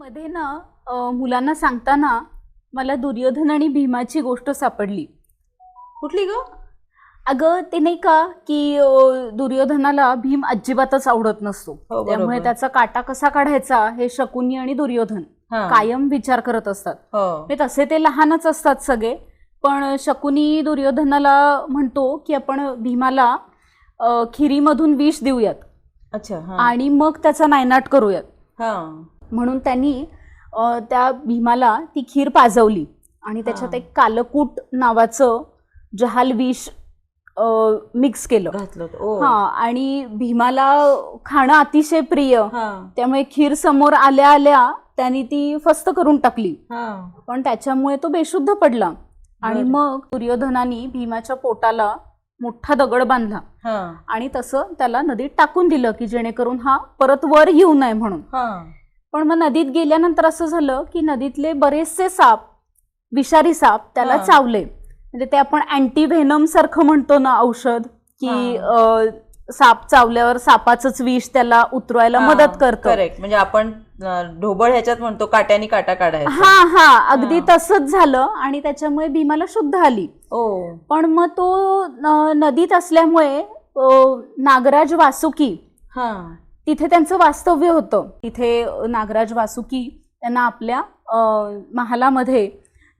मध्ये ना मुलांना सांगताना मला दुर्योधन आणि भीमाची गोष्ट सापडली. कुठली ग? अगं ते नाही का की दुर्योधनाला भीम अजिबातच आवडत नसतो. हो, त्यामुळे बरोबर. त्याचा काटा कसा काढायचा हे शकुनी आणि दुर्योधन हा. कायम विचार करत असतात. हो. म्हणजे तसे ते लहानच असतात सगळे, पण शकुनी दुर्योधनाला म्हणतो की आपण भीमाला खिरीमधून विष देऊयात अच्छा. हा. आणि मग त्याचा नायनाट करूयात. हा. म्हणून त्यांनी त्या भीमाला ती खीर पाजवली आणि त्याच्यात एक कालकूट नावाचं जहाल विष मिक्स केलं घातलं होतं. ओ. हा. आणि भीमाला खाणं अतिशय प्रिय, हा. त्यामुळे खीर समोर आल्या आल्या त्यांनी ती फस्त करून टाकली. हा. पण त्याच्यामुळे तो बेशुद्ध पडला आणि बरं. मग दुर्योधनाने भीमाच्या पोटाला मोठा दगड बांधला हा. आणि तसं त्याला नदीत टाकून दिलं की जेणेकरून हा परत वर येऊ नये म्हणून. हा. पण मग नदीत गेल्यानंतर असं झालं की नदीतले बरेचसे साप, विषारी साप त्याला हा. चावले. म्हणजे ते आपण अँटीव्हेनम सारखं म्हणतो ना औषध, की साप चावल्यावर सापाचंच विष त्याला उतरवायला मदत करतं. करेक्ट. म्हणजे आपण ढोबळ ह्याच्यात म्हणतो काट्यानी काटा काढायचा. हा हा अगदी तसंच झालं आणि त्याच्यामुळे भीमाला शुद्ध आली. ओ. पण मग तो नदीत असल्यामुळे नागराज वासुकी हा. तिथे त्यांचं वास्तव्य होतं. तिथे नागराज वासुकी त्यांना आपल्या महालामध्ये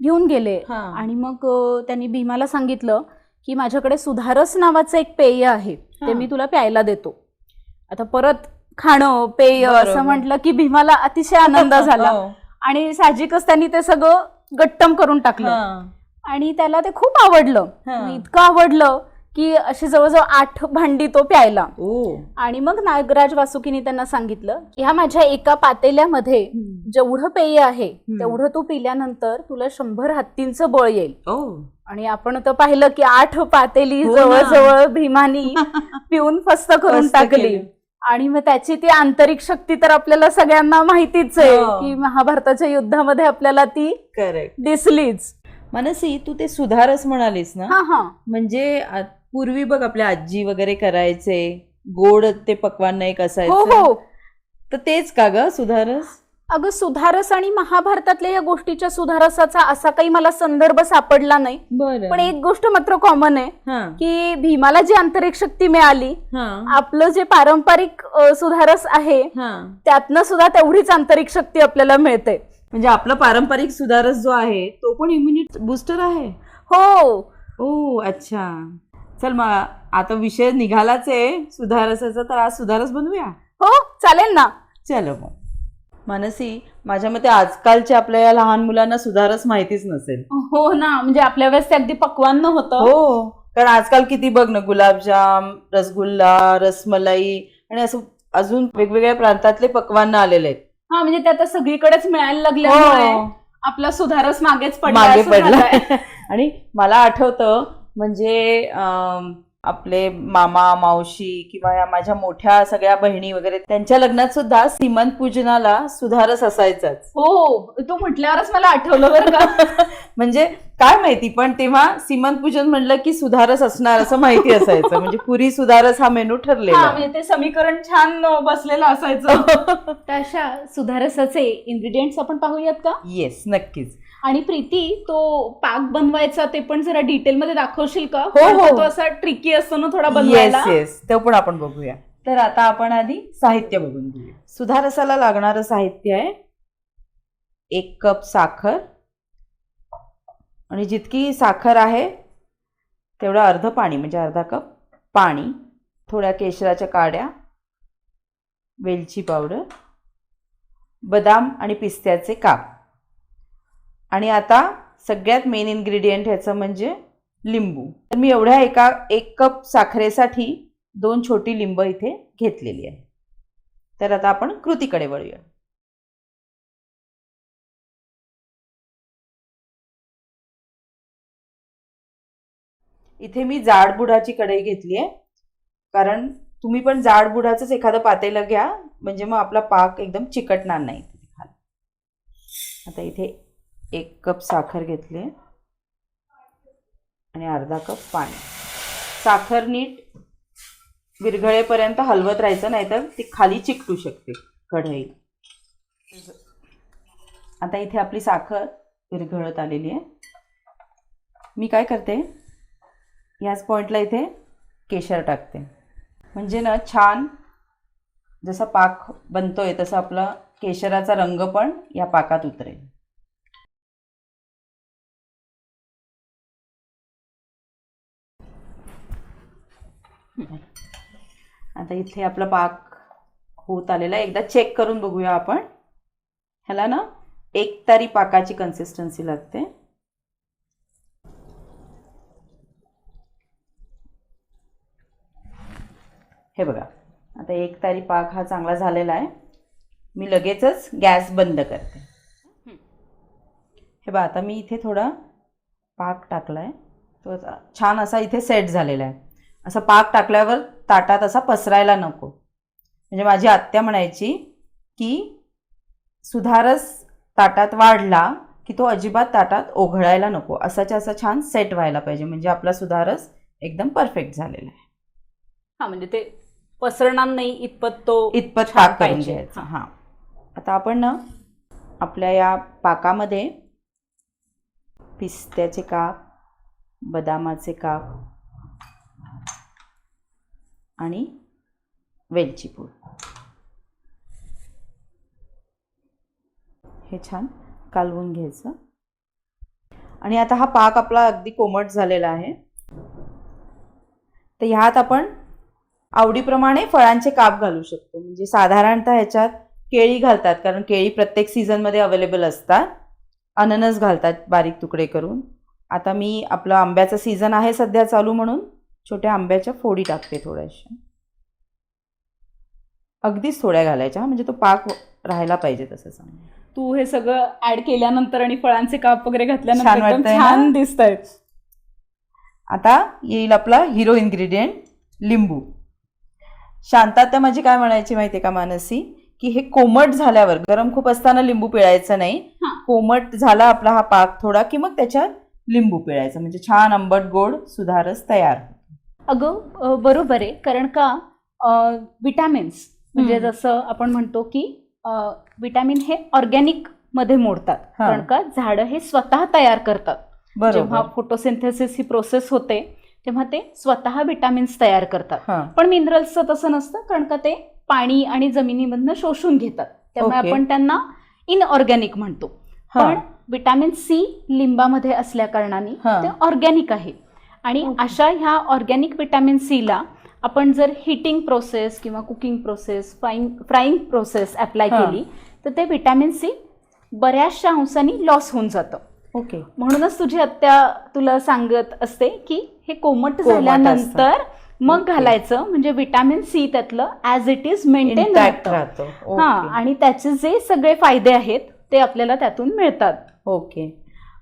घेऊन गेले हा. आणि मग त्यांनी भीमाला सांगितलं की माझ्याकडे सुधारस नावाचं एक पेय आहे, ते मी तुला प्यायला देतो. आता परत खाणं पेय बरोबर. असं म्हटलं की भीमाला अतिशय आनंद झाला हो. आणि साहजिकच त्यांनी ते सगळं गट्टम करून टाकलं हा. आणि त्याला ते खूप आवडलं. हा. इतकं आवडलं की अशी जवळजवळ 8 भांडी तो प्यायला. ओ. आणि मग नागराज वासुकीने त्यांना सांगितलं की ह्या माझ्या एका पातेल्यामध्ये जेवढं पेय आहे तेवढं तू पिल्यानंतर तुला 100 हत्तींचं बळ येईल. ओ. आणि आपण तर पाहिलं की 8 पातेली हो ना. जवळजवळ भीमानी पिऊन फस्त करून फस्त टाकली. केली. आणि मग त्याची ती आंतरिक शक्ती तर आपल्याला सगळ्यांना माहितीच आहे हो. की महाभारताच्या युद्धामध्ये आपल्याला ती करेक्ट. दिसलीच. मनसी, तू ते सुधारस म्हणालीस ना, हा हा म्हणजे पूर्वी बघ आपल्या आजी वगैरे करायचे गोड ते पक्वान्न एक हो असायचं, हो. तर तेच का ग सुधारस? अगं सुधारस आणि महाभारतातल्या या गोष्टीच्या सुधारसाचा असा काही मला संदर्भ सापडला नाही. बरं. पण एक गोष्ट मात्र कॉमन आहे हा. की भीमाला जी आंतरिक शक्ती मिळाली, हा. आपलं जे पारंपरिक सुधारस आहे हा. त्यातनं सुद्धा तेवढीच आंतरिक शक्ती आपल्याला मिळते. म्हणजे आपला पारंपरिक सुधारस जो आहे तो पण इम्युनिटी बुस्टर आहे. हो. ओ. अच्छा. चल मग आता विषय निघालाच आहे सुधारसाचा, तर आज सुधारस बनवूया. हो चालेल ना. चलो मग. मनसी, माझ्या मते आजकालच्या आपल्या या लहान मुलांना सुधारस माहितीच नसेल. हो ना, म्हणजे आपल्या वेळेस ते अगदी पक्वान्न होतं. हो, कारण आजकाल किती बघ ना, गुलाबजाम, रसगुल्ला, रसमलाई आणि असं अजून वेगवेगळ्या प्रांतातले पक्वान्न आलेले आहेत. हा, म्हणजे ते आता सगळीकडेच मिळायला लागल्यामुळे हो. आपला सुधारस मागेच पडला मागे असं पडला. झालंय. आणि मला आठवतं म्हणजे आपले मामा मावशी किंवा या माझ्या मोठ्या सगळ्या बहिणी वगैरे त्यांच्या लग्नात सुद्धा सीमंत पूजनाला सुधारस असायचाच. हो, तू म्हटल्यावरच मला आठवलं बरं का. म्हणजे काय माहिती, पण तेव्हा सीमंत पूजन म्हणलं की सुधारस असणार असं माहिती असायचं. म्हणजे पुरी सुधारस हा मेनू हा, ठरलेला. म्हणजे ते समीकरण छान बसलेलं असायचं. तर अशा सुधारसाचे इन्ग्रेडियंट्स आपण पाहूयात का? येस, नक्कीच. आणि प्रीती, तो पाक बनवायचा ते पण जरा डिटेल मध्ये दाखवशील का? हो, कारण हो. तो असा ट्रिकी असतो ना थोडा बनवायला. येस येस, तो पण आपण बघूया. तर आता आपण आधी साहित्य बघून घेऊया. सुधारसाला लागणारं साहित्य आहे 1 कप साखर, आणि जितकी साखर आहे तेवढं अर्ध पाणी, म्हणजे अर्धा कप पाणी, थोड्या केशराच्या काड्या, वेलची पावडर, बदाम आणि पिस्त्याचे काप, आणि आता सगळ्यात मेन इन्ग्रेडियंट ह्याचं म्हणजे लिंबू. तर मी एवढ्या 1 कप साखरेसाठी 2 छोटी लिंब इथे घेतलेली आहे. तर आता आपण कृतीकडे वळूया. इथे मी जाड बुडाची कढई घेतली आहे, कारण तुम्ही पण जाड बुडाचंच एखादं पातेलं घ्या, म्हणजे मग आपला पाक एकदम चिकटणार नाही. आता इथे 1 कप साखर घेतली आणि अर्धा कप पाणी. साखर नीट विरघळेपर्यंत हलवत राहायचं, नाहीतर ती खाली चिकटू शकते कढई. आता इथे आपली साखर विरघळत आलेली आहे. मी काय करते, याच पॉईंटला इथे केशर टाकते, म्हणजे ना छान जसा पाक बनतोय तसा आपला केशराचा रंग पण या पाकात उतरेल. आता इथे आपला पाक होत आलेला आहे. एकदा चेक करून बघूया आपण. ह्याला ना एकतारी पाकाची कन्सिस्टन्सी लागते. हे बघा, आता एकतारी पाक हा चांगला झालेला आहे. मी लगेचच गॅस बंद करते. हे बघा, आता मी इथे थोडा पाक टाकलाय, तो छान असा इथे सेट झालेला आहे. असा पाक टाकल्यावर ताटात असा पसरायला नको. म्हणजे माझी आत्या म्हणायची की सुधारस ताटात वाढला की तो अजिबात ताटात ओघळायला नको, असाच्या असा छान सेट व्हायला पाहिजे, म्हणजे आपला सुधारस एकदम परफेक्ट झालेला आहे. हा, म्हणजे ते पसरणार नाही इतपत इतपत पाक करून घ्यायचा. हा, आता आपण ना आपल्या या पाकामध्ये पिस्त्याचे काप, बदामाचे काप आणि वेलची पूड हे छान कालवून घ्यायचं. आणि आता हा पाक आपला अगदी कोमट झालेला आहे. तर ह्यात आपण आवडीप्रमाणे फळांचे काप घालू शकतो. म्हणजे साधारणतः ह्याच्यात केळी घालतात, कारण केळी प्रत्येक सीझनमध्ये अवेलेबल असतात. अननस घालतात बारीक तुकडे करून. आता मी आपलं आंब्याचा सीझन आहे सध्या चालू, म्हणून छोट्या आंब्याच्या फोडी टाकते थोड्याशा. अगदीच थोड्या घालायच्या, म्हणजे तो पाक राहायला पाहिजे तसं चांगलं. तू हे सगळं ऍड केल्यानंतर आणि फळांचे काप वगैरे छान घातल्यानंतर एकदम वाटतंय ना? छान दिसत आहेत. आता येईल आपला हिरो इन्ग्रेडियंट, लिंबू. शांतात्या माझी काय म्हणायची माहितीये का मानसी, की हे कोमट झाल्यावर, गरम खूप असताना लिंबू पिळायचं नाही. कोमट झाला आपला हा पाक थोडा की मग त्याच्यात लिंबू पिळायचं, म्हणजे छान आंबट गोड सुधारस तयार. अगं बरोबर आहे, कारण का विटॅमिन्स म्हणजे जसं आपण म्हणतो की विटॅमिन हे ऑर्गॅनिक मध्ये मोडतात, कारण का झाडं हे स्वतः तयार करतात. जेव्हा फोटोसिंथेसिस ही प्रोसेस होते तेव्हा ते स्वतः विटॅमिन्स तयार करतात. पण मिनरल्सचं तसं नसतं, कारण का ते पाणी आणि जमिनीमधनं शोषून घेतात, त्यामुळे आपण त्यांना इनऑर्गॅनिक म्हणतो. पण विटॅमिन सी लिंबामध्ये असल्या कारणाने ते ऑर्गॅनिक आहे. आणि अशा ह्या ऑर्गॅनिक विटॅमिन सी ला आपण जर हीटिंग प्रोसेस किंवा cooking process, frying process apply केली तर ते विटॅमिन सी बऱ्याचशा अंशांनी लॉस होऊन जातं. ओके, म्हणूनच तुझी आत्या तुला सांगत असते की हे कोमट झाल्यानंतर मग घालायचं, म्हणजे विटॅमिन सी त्यातलं ॲज इट इज मेंटेन राहतं. हा, आणि त्याचे जे सगळे फायदे आहेत ते आपल्याला त्यातून मिळतात. ओके,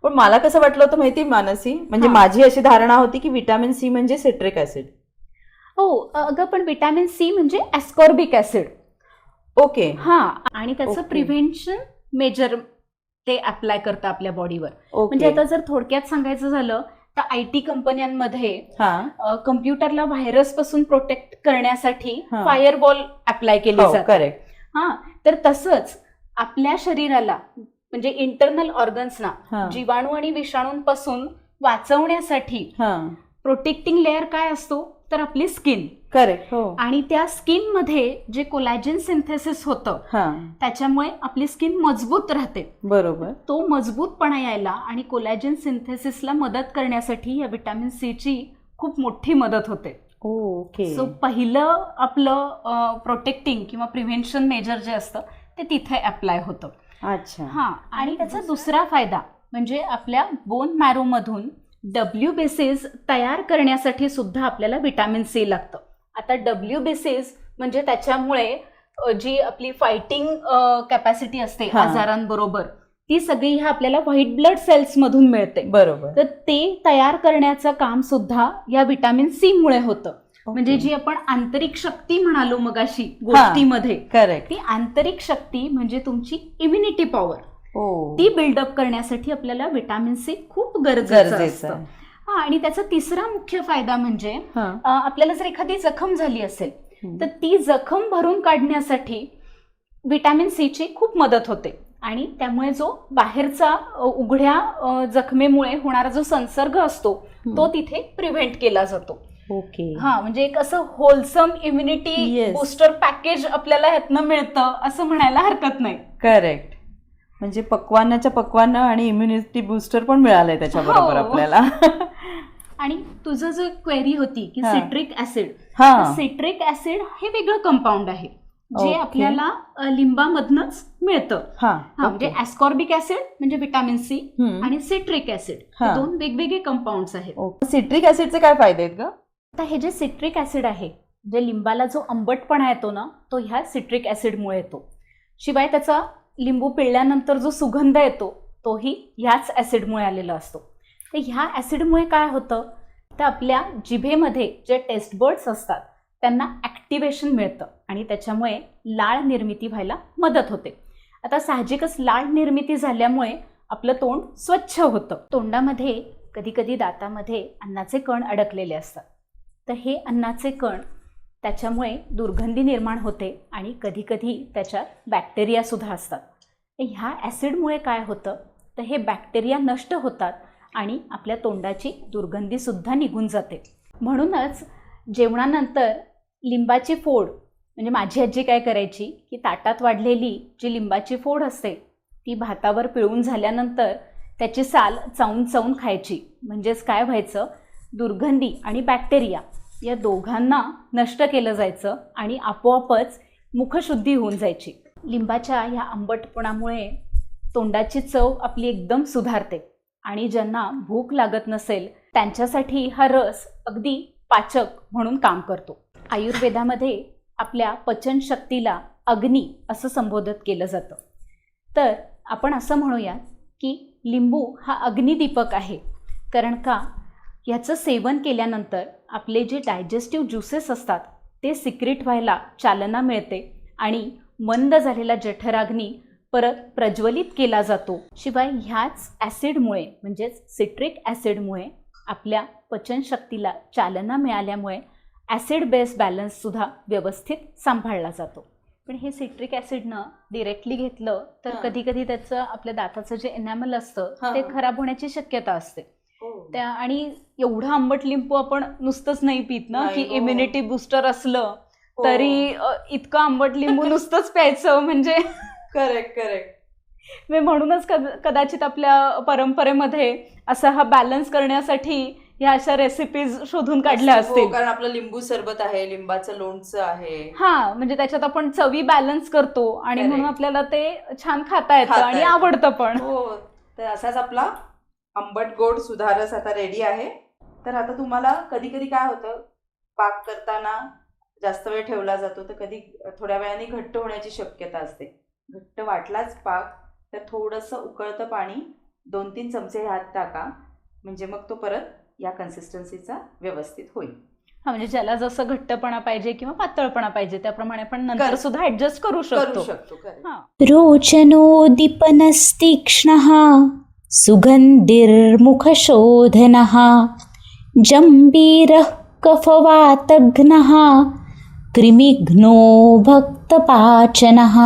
पण मला कसं वाटलं होतं माहिती मानसी, म्हणजे माझी अशी धारणा होती की विटॅमिन सी म्हणजे सिट्रिक ऍसिड. हो अगं, पण विटॅमिन सी म्हणजे ॲस्कॉर्बिक ऍसिड. ओके, हा, आणि त्याचं प्रिव्हेन्शन मेजर ते अप्लाय करतं आपल्या बॉडीवर. म्हणजे आता जर थोडक्यात सांगायचं झालं तर IT कंपन्यांमध्ये कम्प्युटरला व्हायरस पासून प्रोटेक्ट करण्यासाठी फायरवॉल अप्लाय केली जाते. करेक्ट. हा, तर तसंच आपल्या शरीराला म्हणजे इंटरनल ऑर्गन्सना जीवाणू आणि विषाणूंपासून वाचवण्यासाठी प्रोटेक्टिंग लेअर काय असतो तर आपली स्किन. करेक्ट. आणि त्या स्किन मध्ये जे कोलॅजन सिंथेसिस होतं त्याच्यामुळे आपली स्किन मजबूत राहते. बरोबर. तो मजबूतपणा यायला आणि कोलॅजन सिंथेसिसला मदत करण्यासाठी या विटॅमिन सी ची खूप मोठी मदत होते. ओके, सो पहिलं आपलं प्रोटेक्टिंग किंवा प्रिव्हेन्शन मेजर जे असतं ते तिथे अप्लाय होतं. अच्छा. हा, आणि त्याचा दुसरा फायदा म्हणजे आपल्या बोन मॅरो मधून WBCs तयार करण्यासाठी सुद्धा आपल्याला विटॅमिन सी लागतं. आता WBCs म्हणजे त्याच्यामुळे जी आपली फायटिंग कॅपॅसिटी असते आजारांबरोबर ती सगळी ह्या आपल्याला व्हाईट ब्लड सेल्स मधून मिळते. बरोबर. तर ते तयार करण्याचं काम सुद्धा या विटॅमिन सी मुळे होतं. म्हणजे जी आपण आंतरिक शक्ती म्हणालो मगाशी गोष्टीमध्ये, करेक्ट, ती आंतरिक शक्ती म्हणजे तुमची इम्युनिटी पॉवर, ती बिल्डअप करण्यासाठी आपल्याला विटॅमिन सी खूप गरजेचं असतं. हा, आणि त्याचा तिसरा मुख्य फायदा म्हणजे आपल्याला जर एखादी जखम झाली असेल तर ती जखम भरून काढण्यासाठी विटॅमिन सी ची खूप मदत होते. आणि त्यामुळे जो बाहेरचा उघड्या जखमेमुळे होणारा जो संसर्ग असतो तो तिथे प्रिव्हेंट केला जातो. ओके. हा, म्हणजे एक असं wholesome immunity Yes. Booster package आपल्याला ह्यातनं मिळतं असं म्हणायला हरकत नाही. करेक्ट. म्हणजे पक्वान्नाच्या पक्वान्न आणि इम्युनिटी बूस्टर पण मिळालंय त्याच्याबरोबर हो. आपल्याला. आणि तुझं जो क्वेरी होती की हा. सिट्रिक ऍसिड, हा. सिट्रिक ऍसिड हे वेगळं कंपाऊंड आहे जे Okay. आपल्याला लिंबामधनच मिळतं. हा. हा, म्हणजे ऍस्कॉर्बिक ऍसिड म्हणजे व्हिटॅमिन सी हम्म. आणि सिट्रिक ऍसिड हा. हे दोन वेगवेगळे कंपाऊंड्स आहेत. ओके. सिट्रिक ऍसिडचे काय फायदे आहेत ग? आता हे जे सिट्रिक ऍसिड आहे, जे लिंबाला जो आंबटपणा येतो ना, तो ह्या सिट्रिक ऍसिडमुळे येतो. शिवाय त्याचा लिंबू पिळल्यानंतर जो सुगंध येतो तोही ह्याच ऍसिडमुळे आलेला असतो. तर ह्या ऍसिडमुळे काय होतं, तर आपल्या जिभेमध्ये जे टेस्ट बर्ड्स असतात त्यांना ॲक्टिवेशन मिळतं आणि त्याच्यामुळे लाळ निर्मिती व्हायला मदत होते. आता साहजिकच लाळ निर्मिती झाल्यामुळे आपलं तोंड स्वच्छ होतं. तोंडामध्ये कधीकधी दातामध्ये अन्नाचे कण अडकलेले असतात, तर हे अन्नाचे कण त्याच्यामुळे दुर्गंधी निर्माण होते आणि कधीकधी त्याच्यात बॅक्टेरियासुद्धा असतात. ह्या ॲसिडमुळे काय होतं, तर हे बॅक्टेरिया नष्ट होतात आणि आपल्या तोंडाची दुर्गंधीसुद्धा निघून जाते. म्हणूनच जेवणानंतर लिंबाची फोड, म्हणजे माझी आजी काय करायची की ताटात वाढलेली जी लिंबाची फोड असते ती भातावर पिळून झाल्यानंतर त्याची साल चावून चावून खायची. म्हणजेच काय व्हायचं, दुर्गंधी आणि बॅक्टेरिया या दोघांना नष्ट केलं जायचं आणि आपोआपच मुखशुद्धी होऊन जायची. लिंबाच्या ह्या आंबटपणामुळे तोंडाची चव आपली एकदम सुधारते आणि ज्यांना भूक लागत नसेल त्यांच्यासाठी हा रस अगदी पाचक म्हणून काम करतो. आयुर्वेदामध्ये आपल्या पचनशक्तीला अग्नी असं संबोधित केलं जातं. तर आपण असं म्हणूया की लिंबू हा अग्निदीपक आहे, कारण का ह्याचं सेवन केल्यानंतर आपले जे डायजेस्टिव्ह ज्युसेस असतात ते सिक्रेट व्हायला चालना मिळते आणि मंद झालेला जठराग्नी परत प्रज्वलित केला जातो. शिवाय ह्याच ॲसिडमुळे म्हणजेच सिट्रिक ॲसिडमुळे आपल्या पचनशक्तीला चालना मिळाल्यामुळे ॲसिड बेस बॅलन्ससुद्धा व्यवस्थित सांभाळला जातो. पण हे सिट्रिक ॲसिडनं डिरेक्टली घेतलं तर कधीकधी त्याचं आपल्या दाताचं जे एनॅमल असतं ते खराब होण्याची शक्यता असते. त्या आणि एवढं आंबट लिंबू आपण नुसतंच नाही पित ना, की इम्युनिटी बूस्टर असलं तरी इतकं आंबट लिंबू नुसतंच प्यायचं म्हणजे करेक्ट करेक्ट. म्हणूनच कदाचित आपल्या परंपरेमध्ये असा हा बॅलन्स करण्यासाठी ह्या अशा रेसिपीज शोधून काढल्या असतील. कारण आपलं लिंबू सरबत आहे, लिंबाचं लोणचं आहे. हा, म्हणजे त्याच्यात आपण चवी बॅलन्स करतो आणि म्हणून आपल्याला ते छान खाता येतं आणि आवडतं पण. हो, तर असाच आपला आंबट गोड सुधारस आता रेडी आहे. तर आता तुम्हाला कधी कधी काय होतं, पाक करताना जास्त वेळ ठेवला जातो तर कधी थोड्या वेळाने घट्ट होण्याची शक्यता असते. घट्ट वाटलाच पाक तर थोडंसं उकळतं पाणी 2-3 चमचे ह्यात टाका, म्हणजे मग तो परत या कन्सिस्टन्सीचा व्यवस्थित होईल. हा, म्हणजे ज्याला जसं घट्टपणा पाहिजे किंवा पातळपणा पाहिजे त्याप्रमाणे आपण नंतर सुद्धा ऍडजस्ट करू शकतो. रोचनोद्दीपनस्तीक्ष्णः सुगन्धिर्मुखशोधनः जम्बीरः कफवातघ्नः कृमिघ्नो भक्तपाचनः.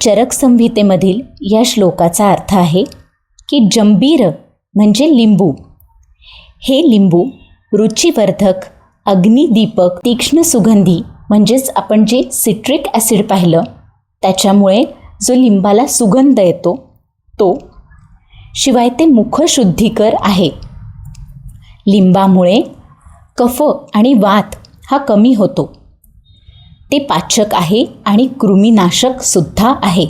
चरक संहितेमधील या श्लोकाचा अर्थ आहे की जंबीर म्हणजे लिंबू. हे लिंबू रुचिवर्धक, अग्निदीपक, तीक्ष्ण सुगंधी म्हणजेच आपण जे सिट्रिक ॲसिड पाहिलं त्याच्यामुळे जो लिंबाला सुगंध येतो तो, शिवाय ते मुखशुद्धीकर आहे. लिंबामुळे कफ आणि वात हा कमी होतो. ते पाचक आहे आणि कृमीनाशक सुद्धा आहे.